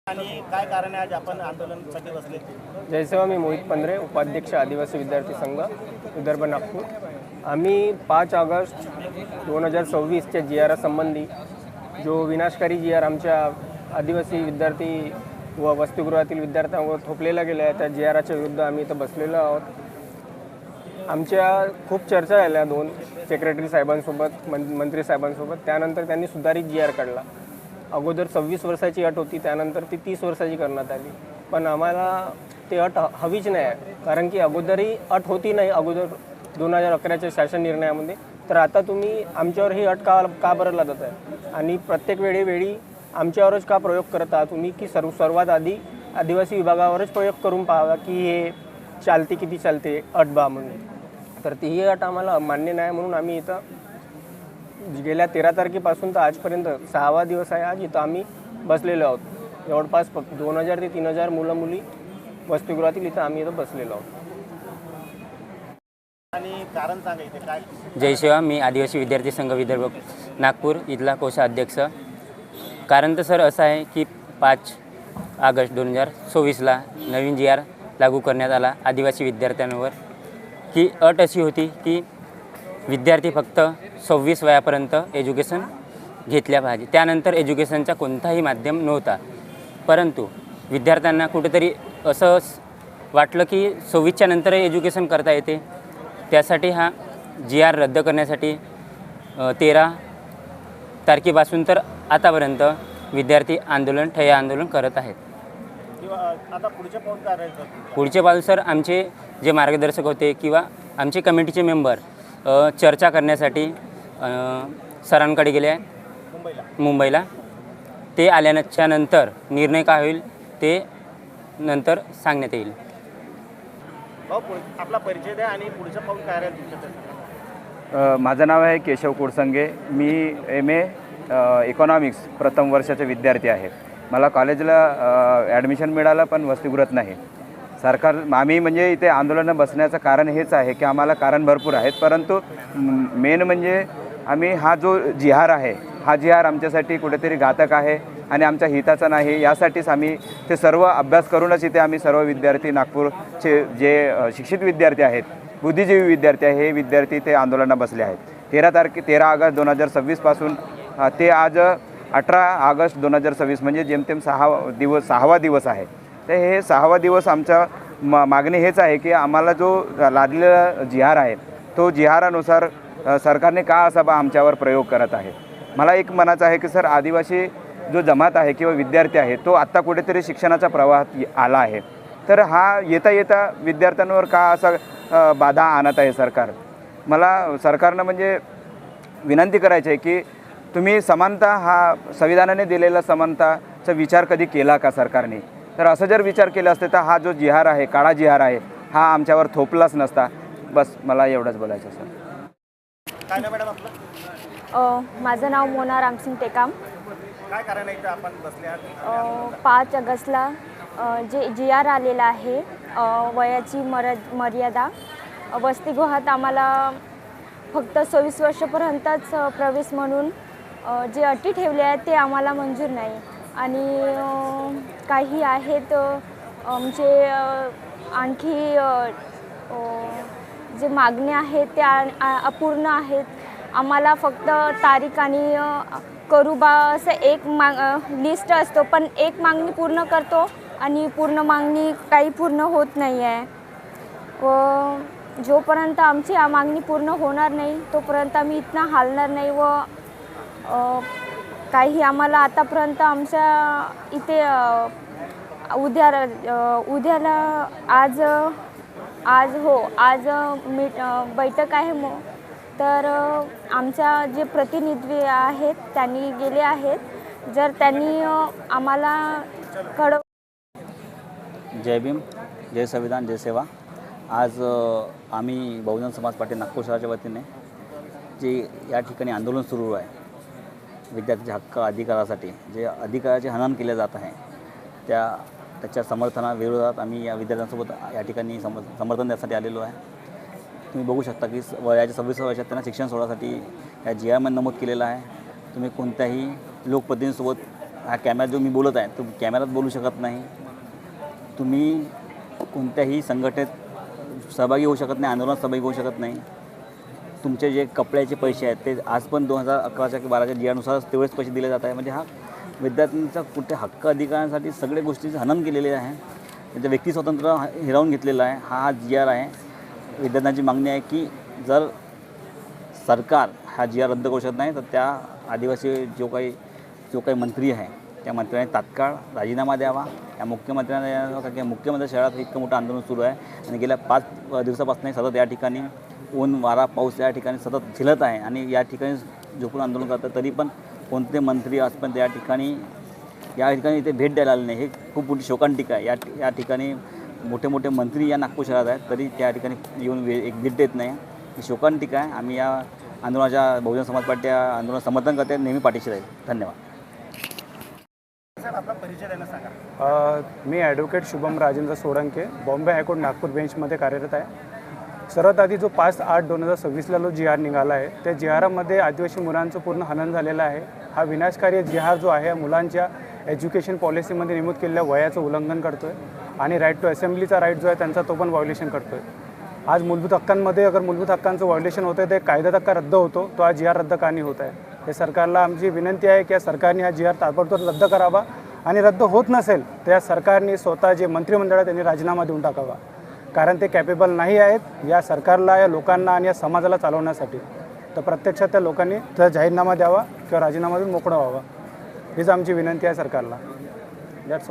आणि काय कारण आहे आज आपण आंदोलनासाठी बसले? जयसेवा, मी मोहित पंधरे, उपाध्यक्ष आदिवासी विद्यार्थी संघ विदर्भ नागपूर. आम्ही 5 ऑगस्ट 2026च्या GR संबंधी जो विनाशकारी GR आमच्या आदिवासी विद्यार्थी व वसतिगृहातील विद्यार्थ्यांवर थोपलेला गेला आहे, त्या GRच्या विरुद्ध आम्ही इथं बसलेलो आहोत. आमच्या खूप चर्चा झाल्या 2 सेक्रेटरी साहेबांसोबत, मंत्री साहेबांसोबत. त्यानंतर त्यांनी सुधारित GR काढला. अगोदर 26 वर्षाची अट होती, त्यानंतर ती 30 वर्षाची करण्यात आली. पण आम्हाला ते अट हवीच नाही आहे, कारण की अगोदरही अट होती नाही अगोदर 2011च्या शासन निर्णयामध्ये. तर आता तुम्ही आमच्यावर ही अट का बरं लादत आहे आणि प्रत्येक वेळी आमच्यावरच का प्रयोग करत आहात तुम्ही, की सर्वात आधी आदिवासी विभागावरच प्रयोग करून पाहावा की हे चालते किती चालते अट बा म्हणून. तर ती ही अट आम्हाला मान्य नाही, म्हणून आम्ही इथं गेल्या 13 तारखेपासून तर आजपर्यंत 6वा दिवस आहे आज इथं आम्ही बसलेलो आहोत. जवळपास 2000 ते 3000 मुलं मुली वसतिगृहातील इथं आम्ही इथं बसलेलो आहोत. आणि कारण सांगा इथे काय? जयसेवा, मी आदिवासी विद्यार्थी संघ विदर्भ नागपूर इथला कोषाध्यक्ष. कारण तर सर असं आहे की 5 ऑगस्ट 2024ला नवीन GR लागू करण्यात आला आदिवासी विद्यार्थ्यांवर. की अट अशी होती की विद्यार्थी फक्त 26 वयापर्यंत एज्युकेशन घेतल्या पाहिजे, त्यानंतर एज्युकेशनचा कोणताही माध्यम नव्हता. परंतु विद्यार्थ्यांना कुठेतरी असं वाटलं की 26च्या नंतरही एज्युकेशन करता येते. त्यासाठी हा GR रद्द करण्यासाठी 13 तारखेपासून तर आतापर्यंत विद्यार्थी ठिय्या आंदोलन करत आहेत. आता पुढचे पाऊल काय राहील सर? पुढचे पाऊल सर, आमचे जे मार्गदर्शक होते किंवा आमचे कमिटीचे मेंबर चर्चा करण्यासाठी सरांकडे गेले आहे मुंबईला. ते आल्याच्या नंतर निर्णय काय होईल ते नंतर सांगण्यात येईल. आपला परिचय द्या आणि पुढचं पाऊल काय राहील तुमच्या? माझं नाव आहे केशव कोडसंगे. मी MA इकॉनॉमिक्स प्रथम वर्षाचे विद्यार्थी आहे. मला कॉलेजला ॲडमिशन मिळालं, पण वसतिगृहात नाही. आम्ही म्हणजे इथे आंदोलनं बसण्याचं कारण हेच आहे की आम्हाला कारण भरपूर आहेत, परंतु मेन म्हणजे आम्ही हा जो GR आहे, हा GR आमच्यासाठी कुठेतरी घातक आहे आणि आमच्या हिताचा नाही. यासाठीच आम्ही ते सर्व अभ्यास करूनच इथे आम्ही सर्व विद्यार्थी नागपूरचे जे शिक्षित विद्यार्थी आहेत, बुद्धिजीवी विद्यार्थी आहे, हे विद्यार्थी ते आंदोलनात बसले आहेत. 13 ऑगस्ट 2026पासून ते आज 18 ऑगस्ट 2026 म्हणजे जेमतेम 6वा दिवस आहे. तर हे 6वा दिवस आमच्या मागणी हेच आहे की आम्हाला जो लादलेला GR आहे तो GRनुसार सरकारने का असा आमच्यावर प्रयोग करत आहे. मला एक म्हणायचं आहे की सर, आदिवासी जो जमात आहे किंवा विद्यार्थी आहे तो आत्ता कुठेतरी शिक्षणाचा प्रवाहात आला आहे. तर हा येता विद्यार्थ्यांवर का असा बाधा आणत आहे सरकार. मला सरकारनं म्हणजे विनंती करायची आहे की तुम्ही समानता, हा संविधानाने दिलेला समानताचा विचार कधी केला का सरकारने. तर असं जर विचार केला असते तर हा जो GR आहे, काळा GR आहे, हा आमच्यावर थोपलाच नसता. बस मला एवढंच बोलायचं सर. काय ना मॅडम आपलं? माझं नाव मोना रामसिंग टेकाम. काय कारण आहे इथं आपण बसले आहात? 5 ऑगस्टला जे GR आलेला आहे, वयाची मर्यादा वसतिगृहात आम्हाला फक्त 26 वर्षापर्यंतच प्रवेश म्हणून जे अटी ठेवले आहेत ते आम्हाला मंजूर नाही. आणि काही आहेत आमचे आणखी जे मागण्या आहेत त्या अपूर्ण आहेत. आम्हाला फक्त तारीख आणि करू बा असं एक लिस्ट असतो, पण एक मागणी पूर्ण करतो आणि पूर्ण मागणी काही पूर्ण होत नाही आहे. व जोपर्यंत आमची मागणी पूर्ण होणार नाही तोपर्यंत आम्ही इथनं हालणार नाही. व काही आम्हाला आतापर्यंत आमच्या इथे उद्याला आज बैठक आहे. तर आमच्या जे प्रतिनिधी आहेत त्यांनी गेले आहेत. जर त्यांनी आम्हाला जय भीम, जय संविधान, जय सेवा. आज आम्ही बहुजन समाज पार्टी नागपूर शहराच्या वतीने जे या ठिकाणी आंदोलन सुरू आहे, विद्यार्थ्यांच्या हक्क अधिकारासाठी जे अधिकाराचे हनन केले जात आहे त्याच्या समर्थनाविरोधात आम्ही या विद्यार्थ्यांसोबत या ठिकाणी समर्थन देण्यासाठी आलेलो आहे. तुम्ही बघू शकता की वयाच्या 26 वर्षात त्यांना शिक्षण सोडण्यासाठी या GR मध्ये नमूद केलेलं आहे. तुम्ही कोणत्याही लोकप्रतिनिधीसोबत हा कॅमेरा जो मी बोलत आहे तो कॅमेऱ्यात बोलू शकत नाही, तुम्ही कोणत्याही संघटनेत सहभागी होऊ शकत नाही, आंदोलनात सहभागी होऊ शकत नाही. तुमचे जे कपड्याचे पैसे आहेत ते आज पण 2011च्या की 12च्या GR तेवढेच पैसे दिले जात आहे. म्हणजे हा विद्यार्थ्यांचा कुठे हक्क अधिकारांसाठी सगळ्या गोष्टींचं हनन केलेले आहे. त्यांचं व्यक्ती स्वातंत्र्य हिरावून घेतलेलं आहे. हा GR आहे. विद्यार्थ्यांची मागणी आहे की जर सरकार हा GR रद्द करू शकत नाही तर त्या आदिवासी जो काही मंत्री आहे त्या मंत्र्यांनी तात्काळ राजीनामा द्यावा. या मुख्यमंत्र्यांना कारण की मुख्यमंत्री शहरात इतकं मोठं आंदोलन सुरू आहे आणि गेल्या 5 दिवसापासून सतत या ठिकाणी ऊन वारा पाऊस या ठिकाणी सतत झेलत आहे आणि या ठिकाणी झोपून आंदोलन करतात. तरी पण कोणते मंत्री आजपर्यंत या ठिकाणी इथे भेट द्यायला आले नाही. हे खूप मोठी शोकांतिका आहे. या ठिकाणी मोठे मोठे मंत्री या नागपूर शहरात आहेत तरी त्या ठिकाणी येऊन एक भेट देत नाही. ही शोकांतिका आहे. आम्ही या आंदोलनाच्या बहुजन समाज पार्टी या आंदोलन समर्थन करते, नेहमी पाठीशी राहील. धन्यवाद. सर आपला परिचय द्यायला सांगा. मी ॲडव्होकेट शुभम राजेंद्र सोळंके, बॉम्बे हायकोर्ट नागपूर बेंचमध्ये कार्यरत आहे. सर्वात आधी जो 5/8/2026ला जो GR निघाला आहे त्या GRमध्ये आदिवासी मुलांचं पूर्ण हनन झालेलं आहे. हा विनाशकारी GR जो आहे मुलांच्या एज्युकेशन पॉलिसीमध्ये नमूद केलेल्या वयाचं उल्लंघन करतो आहे आणि राईट टू असेंब्लीचा राईट जो आहे त्यांचा तो पण व्हायोलेशन करतो आहे. आज मूलभूत हक्कांमध्ये अगर मूलभूत हक्कांचं व्हायोलेशन होतं आहे ते कायदा धक्का रद्द होतो, तो हा GR रद्द का नाही होत आहे. हे सरकारला आमची विनंती आहे की या सरकारने हा GR ताबडतोब रद्द करावा आणि रद्द होत नसेल तर या सरकारने स्वतः जे मंत्रिमंडळ त्यांनी राजीनामा देऊन टाकावा. कारण ते कॅपेबल नाही आहेत या सरकारला, या लोकांना आणि या समाजाला चालवण्यासाठी. तर प्रत्यक्षात त्या लोकांनी तर जाहीरनामा द्यावा किंवा राजीनामा देऊन मोकळं व्हावा हीच आमची विनंती आहे सरकारला. That's all.